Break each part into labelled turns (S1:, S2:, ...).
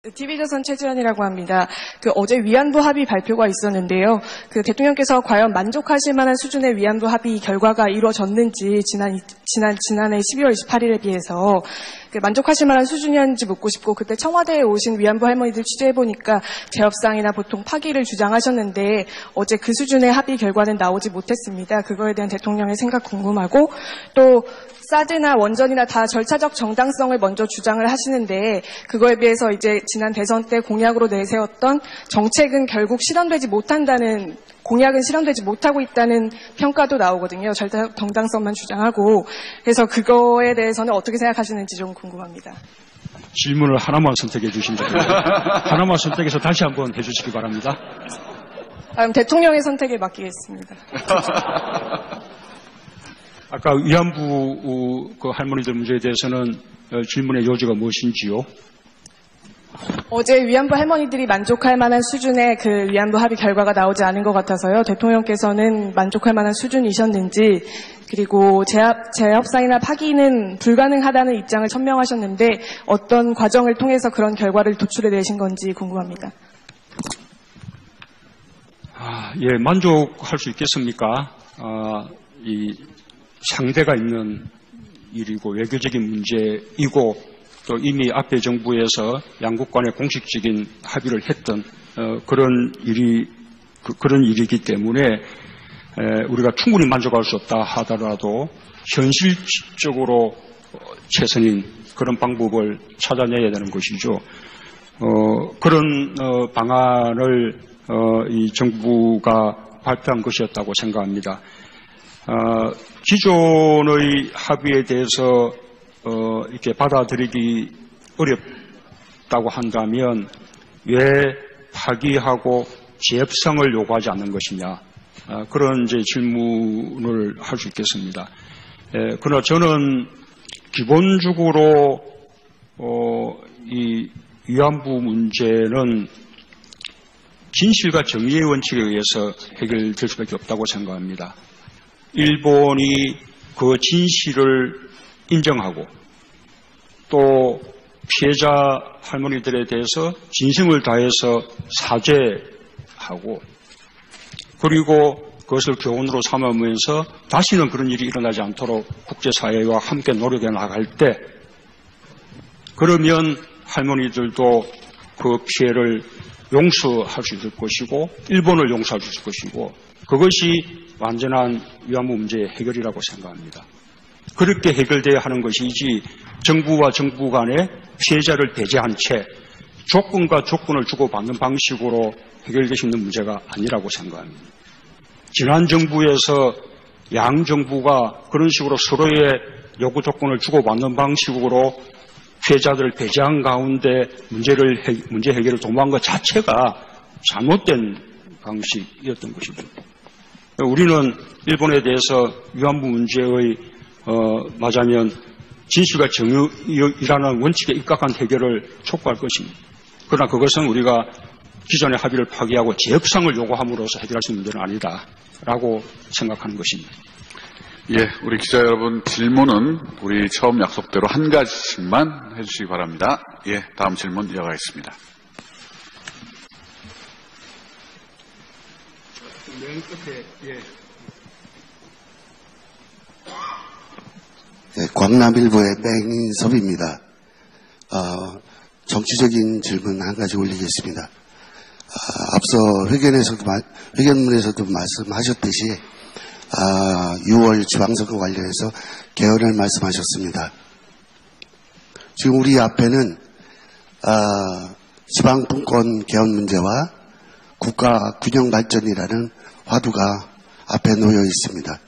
S1: TV조선 최지연이라고 합니다. 어제 위안부 합의 발표가 있었는데요. 대통령께서 과연 만족하실 만한 수준의 위안부 합의 결과가 이루어졌는지 지난해 12월 28일에 비해서 만족하실 만한 수준이었는지 묻고 싶고, 그때 청와대에 오신 위안부 할머니들 취재해보니까 재협상이나 보통 파기를 주장하셨는데 어제 그 수준의 합의 결과는 나오지 못했습니다. 그거에 대한 대통령의 생각 궁금하고, 또 사드나 원전이나 다 절차적 정당성을 먼저 주장을 하시는데, 그거에 비해서 이제 지난 대선 때 공약으로 내세웠던 정책은 결국 실현되지 못한다는, 공약은 실현되지 못하고 있다는 평가도 나오거든요. 절차적 정당성만 주장하고. 그래서 그거에 대해서는 어떻게 생각하시는지 좀 궁금합니다.
S2: 질문을 하나만 선택해 주신다면 하나만 선택해서 다시 한번 해주시기 바랍니다.
S1: 그럼 대통령의 선택에 맡기겠습니다.
S2: 아까 위안부 할머니들 문제에 대해서는 질문의 요지가 무엇인지요?
S1: 어제 위안부 할머니들이 만족할 만한 수준의 위안부 합의 결과가 나오지 않은 것 같아서요. 대통령께서는 만족할 만한 수준이셨는지, 그리고 재협상이나 파기는 불가능하다는 입장을 천명하셨는데 어떤 과정을 통해서 그런 결과를 도출해내신 건지 궁금합니다.
S2: 예, 만족할 수 있겠습니까? 상대가 있는 일이고 외교적인 문제이고, 또 이미 앞에 정부에서 양국 간의 공식적인 합의를 했던 그런 일이기 때문에 우리가 충분히 만족할 수 없다 하더라도 현실적으로 최선인 그런 방법을 찾아내야 되는 것이죠. 그런 방안을 이 정부가 발표한 것이었다고 생각합니다. 기존의 합의에 대해서 이렇게 받아들이기 어렵다고 한다면 왜 파기하고 재협상을 요구하지 않는 것이냐, 그런 이제 질문을 할 수 있겠습니다. 그러나 저는 기본적으로 이 위안부 문제는 진실과 정의의 원칙에 의해서 해결될 수밖에 없다고 생각합니다. 일본이 그 진실을 인정하고 또 피해자 할머니들에 대해서 진심을 다해서 사죄하고, 그리고 그것을 교훈으로 삼으면서 다시는 그런 일이 일어나지 않도록 국제사회와 함께 노력해 나갈 때, 그러면 할머니들도 그 피해를 용서할 수 있을 것이고 일본을 용서할 수 있을 것이고, 그것이 완전한 위안부 문제의 해결이라고 생각합니다. 그렇게 해결돼야 하는 것이지 정부와 정부 간에 피해자를 배제한 채 조건과 조건을 주고받는 방식으로 해결될 수 있는 문제가 아니라고 생각합니다. 지난 정부에서 양 정부가 그런 식으로 서로의 요구 조건을 주고받는 방식으로 피해자들을 배제한 가운데 문제 해결을 도모한 것 자체가 잘못된 방식이었던 것이죠. 우리는 일본에 대해서 위안부 문제의 말하자면 진실과 정의라는 원칙에 입각한 해결을 촉구할 것입니다. 그러나 그것은 우리가 기존의 합의를 파기하고 재협상을 요구함으로써 해결할 수 있는 문제는 아니다라고 생각하는 것입니다.
S3: 예, 우리 기자 여러분, 질문은 우리 처음 약속대로 한 가지씩만 해주시기 바랍니다. 예, 다음 질문 이어가겠습니다.
S2: 맨 끝에, 예.
S4: 네, 광남일보의 맹인섭입니다. 정치적인 질문 한 가지 올리겠습니다. 앞서 회견문에서도 말씀하셨듯이 6월 지방선거 관련해서 개헌을 말씀하셨습니다. 지금 우리 앞에는 지방분권 개헌 문제와 국가 균형 발전이라는 화두가 앞에 놓여 있습니다.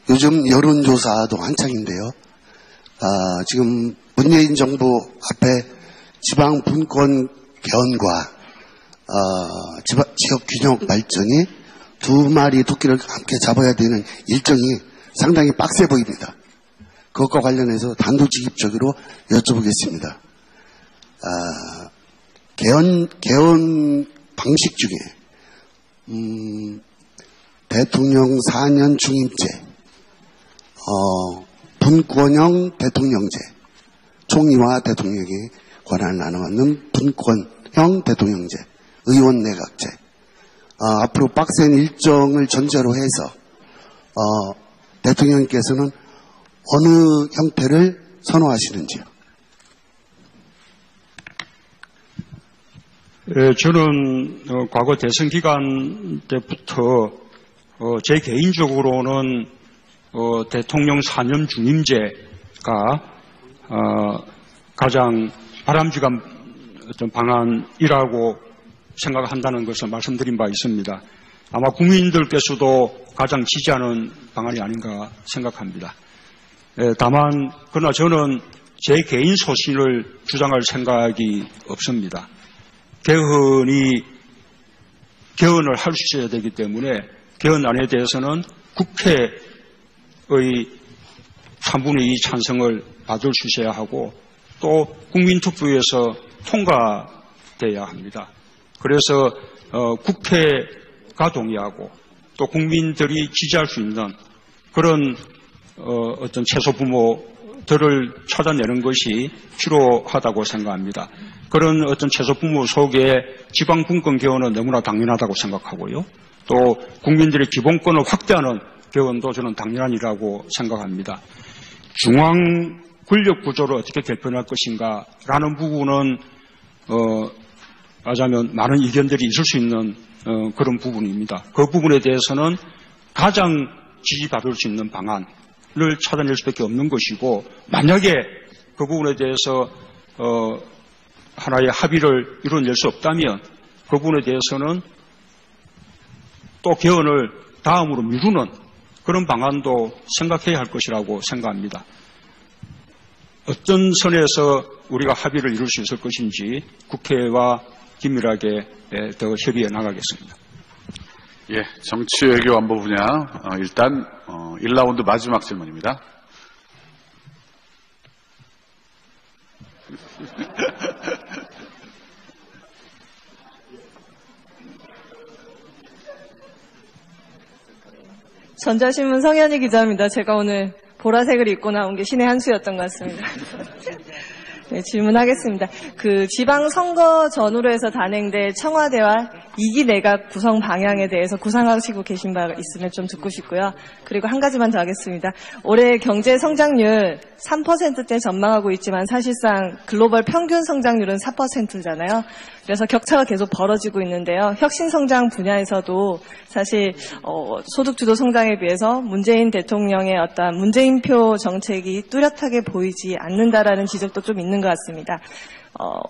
S4: 요즘 여론조사도 한창인데요. 지금 문재인 정부 앞에 지방분권 개헌과 지역 균형 발전이 두 마리 토끼를 함께 잡아야 되는 일정이 상당히 빡세 보입니다. 그것과 관련해서 단도직입적으로 여쭤보겠습니다. 개헌 방식 중에 대통령 4년 중임제, 분권형 대통령제, 총리와 대통령에게 권한을 나눠받는 분권형 대통령제, 의원 내각제, 앞으로 빡센 일정을 전제로 해서 대통령께서는 어느 형태를 선호하시는지요?
S2: 저는 과거 대선 기간 때부터 제 개인적으로는 대통령 4년 중임제가 가장 바람직한 어떤 방안이라고 생각한다는 것을 말씀드린 바 있습니다. 아마 국민들께서도 가장 지지하는 방안이 아닌가 생각합니다. 다만 그러나 저는 제 개인 소신을 주장할 생각이 없습니다. 개헌을 할 수 있어야 되기 때문에 개헌안에 대해서는 국회의 3분의 2 찬성을 받을 수 있어야 하고 또 국민투표에서 통과돼야 합니다. 그래서 국회가 동의하고 또 국민들이 지지할 수 있는 그런 어떤 최소 부모들을 찾아내는 것이 필요하다고 생각합니다. 그런 어떤 최소 부모 속에 지방 분권 개헌은 너무나 당연하다고 생각하고요. 또 국민들의 기본권을 확대하는 개헌도 저는 당연한 일이라고 생각합니다. 중앙 권력 구조를 어떻게 개편할 것인가라는 부분은 말하자면 많은 이견들이 있을 수 있는 그런 부분입니다. 그 부분에 대해서는 가장 지지받을 수 있는 방안을 찾아낼 수밖에 없는 것이고 만약에 그 부분에 대해서 하나의 합의를 이뤄낼 수 없다면 그 부분에 대해서는 또 개헌을 다음으로 미루는 그런 방안도 생각해야 할 것이라고 생각합니다. 어떤 선에서 우리가 합의를 이룰 수 있을 것인지 국회와 긴밀하게 더 협의해 나가겠습니다.
S3: 예, 정치 외교 안보 분야 일단 1라운드 마지막 질문입니다.
S5: 전자신문 성현희 기자입니다. 제가 오늘 보라색을 입고 나온 게 신의 한 수였던 것 같습니다. 네, 질문하겠습니다. 지방선거 전후로 해서 단행된 청와대와 2기 내각 구성 방향에 대해서 구상하시고 계신 바 있으면 좀 듣고 싶고요. 그리고 한 가지만 더 하겠습니다. 올해 경제 성장률 3%대 전망하고 있지만 사실상 글로벌 평균 성장률은 4%잖아요. 그래서 격차가 계속 벌어지고 있는데요. 혁신성장 분야에서도 사실 소득주도 성장에 비해서 문재인 대통령의 어떤 문재인표 정책이 뚜렷하게 보이지 않는다라는 지적도 좀 있는 것 같습니다.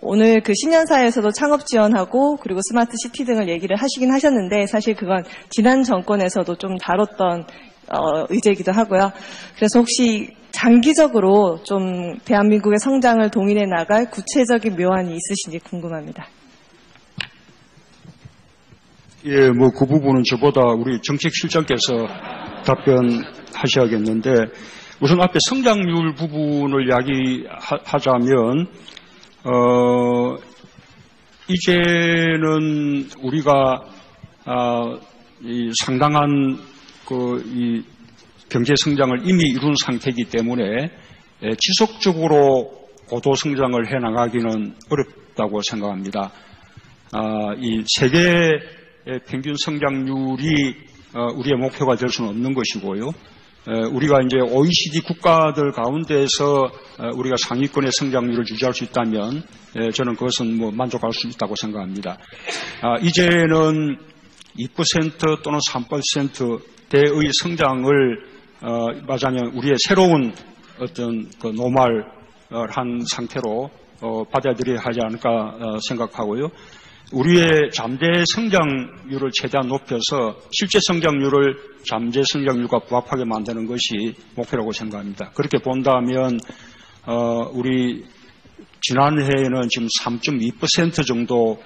S5: 오늘 신년사에서도 창업 지원하고 그리고 스마트 시티 등을 얘기를 하시긴 하셨는데 사실 그건 지난 정권에서도 좀 다뤘던 의제이기도 하고요. 그래서 혹시 장기적으로 좀 대한민국의 성장을 동인해 나갈 구체적인 묘안이 있으신지 궁금합니다.
S2: 예, 그 부분은 저보다 우리 정책실장께서 답변하셔야겠는데 우선 앞에 성장률 부분을 이야기하자면 이제는 우리가 상당한 이 경제 성장을 이미 이룬 상태이기 때문에 지속적으로 고도 성장을 해 나가기는 어렵다고 생각합니다. 이 세계 평균 성장률이 우리의 목표가 될 수는 없는 것이고요. 우리가 이제 OECD 국가들 가운데서 우리가 상위권의 성장률을 유지할 수 있다면 저는 그것은 만족할 수 있다고 생각합니다. 이제는 2% 또는 3%대의 성장을 말하자면 우리의 새로운 어떤 노멀한 상태로 받아들여야 하지 않을까 생각하고요. 우리의 잠재 성장률을 최대한 높여서 실제 성장률을 잠재 성장률과 부합하게 만드는 것이 목표라고 생각합니다. 그렇게 본다면 우리 지난해에는 지금 3.2% 정도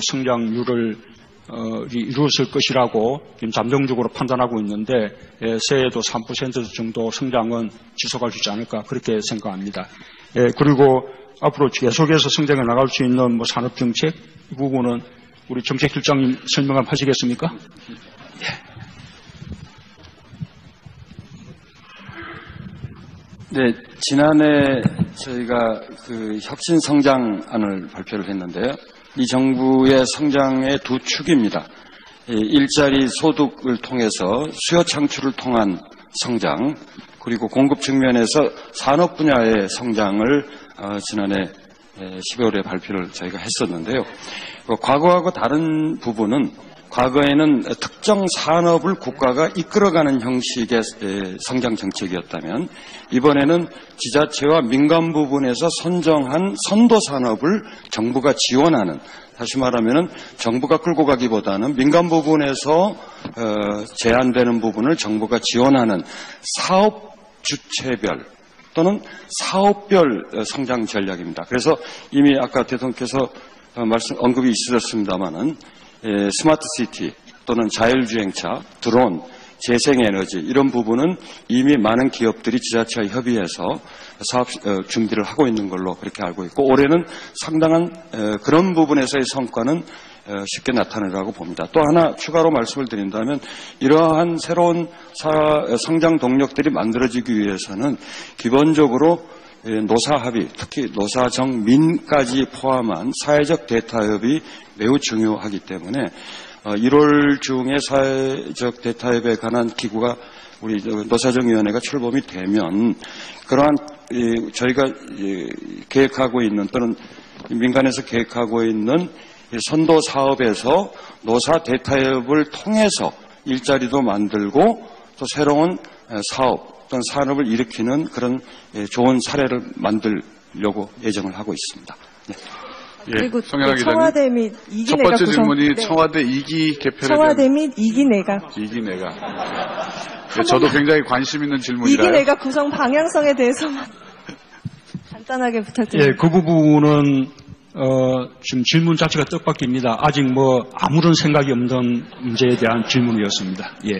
S2: 성장률을 이루었을 것이라고 지금 잠정적으로 판단하고 있는데 새해에도 3% 정도 성장은 지속할 수 있지 않을까 그렇게 생각합니다. 그리고 앞으로 계속해서 성장해 나갈 수 있는 산업정책 이 부분은 우리 정책실장님 설명 한번 하시겠습니까?
S6: 네, 지난해 저희가 그 혁신 성장안을 발표를 했는데요. 이 정부의 성장의 두 축입니다. 일자리 소득을 통해서 수요 창출을 통한 성장, 그리고 공급 측면에서 산업 분야의 성장을 지난해 12월에 발표를 저희가 했었는데요. 과거하고 다른 부분은 과거에는 특정 산업을 국가가 이끌어가는 형식의 성장 정책이었다면 이번에는 지자체와 민간 부분에서 선정한 선도 산업을 정부가 지원하는, 다시 말하면 정부가 끌고 가기보다는 민간 부분에서 제한되는 부분을 정부가 지원하는 사업 주체별 또는 사업별 성장 전략입니다. 그래서 이미 아까 대통령께서 언급이 있으셨습니다마는 스마트 시티 또는 자율주행차, 드론, 재생에너지 이런 부분은 이미 많은 기업들이 지자체와 협의해서 사업 준비를 하고 있는 걸로 그렇게 알고 있고, 올해는 상당한 그런 부분에서의 성과는 쉽게 나타나리라고 봅니다. 또 하나 추가로 말씀을 드린다면 이러한 새로운 성장 동력들이 만들어지기 위해서는 기본적으로 노사합의, 특히 노사정민까지 포함한 사회적 대타협이 매우 중요하기 때문에 1월 중에 사회적 대타협에 관한 기구가 우리 노사정위원회가 출범이 되면 그러한 저희가 계획하고 있는 또는 민간에서 계획하고 있는 선도 사업에서 노사 대타협을 통해서 일자리도 만들고 또 새로운 사업 어떤 산업을 일으키는 그런 좋은 사례를 만들려고 예정을 하고 있습니다. 네.
S5: 그리고
S3: 성현아 기자님,
S5: 청와대 및 2기
S3: 첫
S5: 내각
S3: 번째
S5: 구성,
S3: 질문이
S5: 네.
S3: 청와대 2기 개편에
S5: 청와대
S3: 대한
S5: 및 2기 내각
S3: 2기 내각. 네, 저도 굉장히 관심 있는
S5: 2기
S3: 질문이라요.
S5: 내각 구성 방향성에 대해서만 간단하게 부탁드립니다.
S2: 예, 그 부분은 지금 질문 자체가 뜻밖입니다. 아직 아무런 생각이 없는 문제에 대한 질문이었습니다. 예.